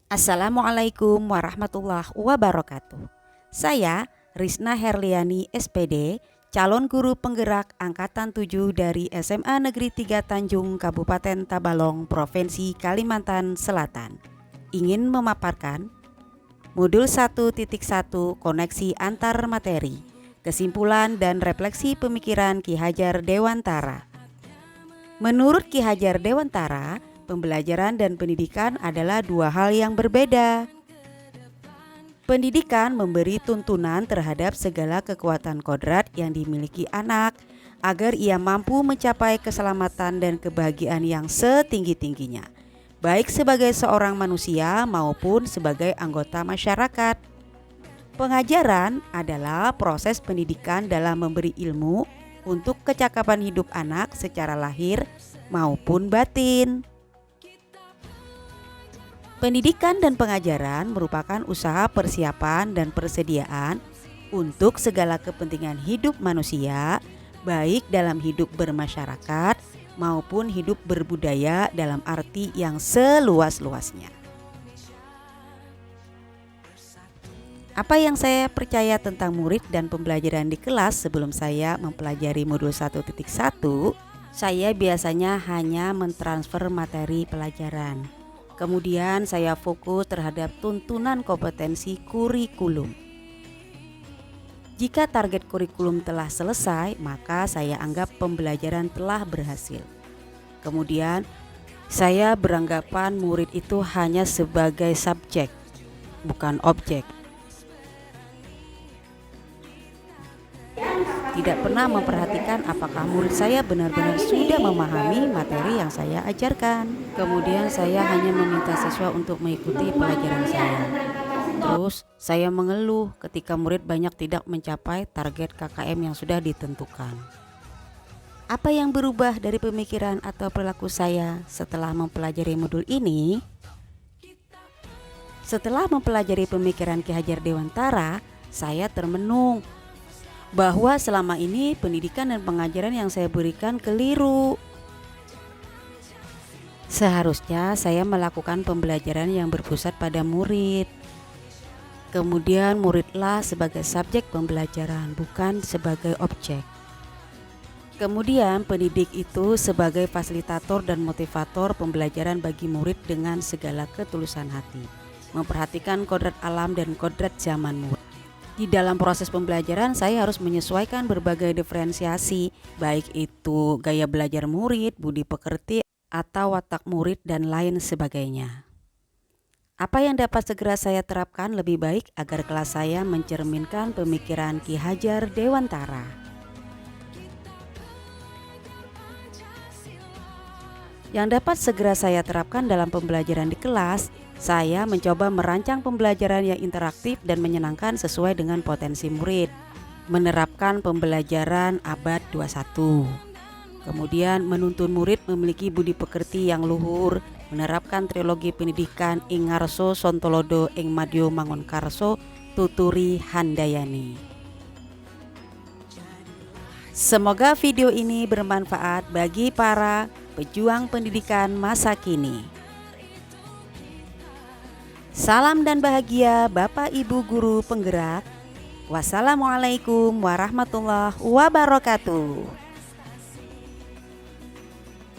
Assalamualaikum warahmatullahi wabarakatuh. Saya Risna Herliani SPD, calon guru penggerak Angkatan 7 dari SMA Negeri 3 Tanjung, Kabupaten Tabalong, Provinsi Kalimantan Selatan. Ingin memaparkan modul 1.1 koneksi antar materi, kesimpulan dan refleksi pemikiran Ki Hajar Dewantara. Menurut Ki Hajar Dewantara, pembelajaran dan pendidikan adalah dua hal yang berbeda. Pendidikan memberi tuntunan terhadap segala kekuatan kodrat yang dimiliki anak agar ia mampu mencapai keselamatan dan kebahagiaan yang setinggi-tingginya, baik sebagai seorang manusia maupun sebagai anggota masyarakat. Pengajaran adalah proses pendidikan dalam memberi ilmu untuk kecakapan hidup anak secara lahir maupun batin. Pendidikan dan pengajaran merupakan usaha persiapan dan persediaan untuk segala kepentingan hidup manusia, baik dalam hidup bermasyarakat maupun hidup berbudaya dalam arti yang seluas-luasnya. Apa yang saya percaya tentang murid dan pembelajaran di kelas sebelum saya mempelajari modul 1.1, saya biasanya hanya mentransfer materi pelajaran. Kemudian saya fokus terhadap tuntunan kompetensi kurikulum. Jika target kurikulum telah selesai, maka saya anggap pembelajaran telah berhasil. Kemudian saya beranggapan murid itu hanya sebagai subjek, bukan objek. Tidak pernah memperhatikan apakah murid saya benar-benar sudah memahami materi yang saya ajarkan. Kemudian saya hanya meminta siswa untuk mengikuti pelajaran saya. Terus saya mengeluh ketika murid banyak tidak mencapai target KKM yang sudah ditentukan. Apa yang berubah dari pemikiran atau perilaku saya setelah mempelajari modul ini? Setelah mempelajari pemikiran Ki Hajar Dewantara, saya termenung bahwa selama ini pendidikan dan pengajaran yang saya berikan keliru. Seharusnya saya melakukan pembelajaran yang berpusat pada murid. Kemudian muridlah sebagai subjek pembelajaran, bukan sebagai objek. Kemudian pendidik itu sebagai fasilitator dan motivator pembelajaran bagi murid dengan segala ketulusan hati, memperhatikan kodrat alam dan kodrat zaman murid. Di dalam proses pembelajaran saya harus menyesuaikan berbagai diferensiasi, baik itu gaya belajar murid, budi pekerti, atau watak murid dan lain sebagainya. Apa yang dapat segera saya terapkan lebih baik agar kelas saya mencerminkan pemikiran Ki Hajar Dewantara? Yang dapat segera saya terapkan dalam pembelajaran di kelas, saya mencoba merancang pembelajaran yang interaktif dan menyenangkan sesuai dengan potensi murid. Menerapkan pembelajaran abad 21. Kemudian menuntun murid memiliki budi pekerti yang luhur, menerapkan trilogi pendidikan ing ngarso sontolodo ing madyo mangunkarso tuturi handayani. Semoga video ini bermanfaat bagi para pejuang pendidikan masa kini. Salam dan bahagia Bapak Ibu Guru Penggerak. Wassalamualaikum warahmatullahi wabarakatuh.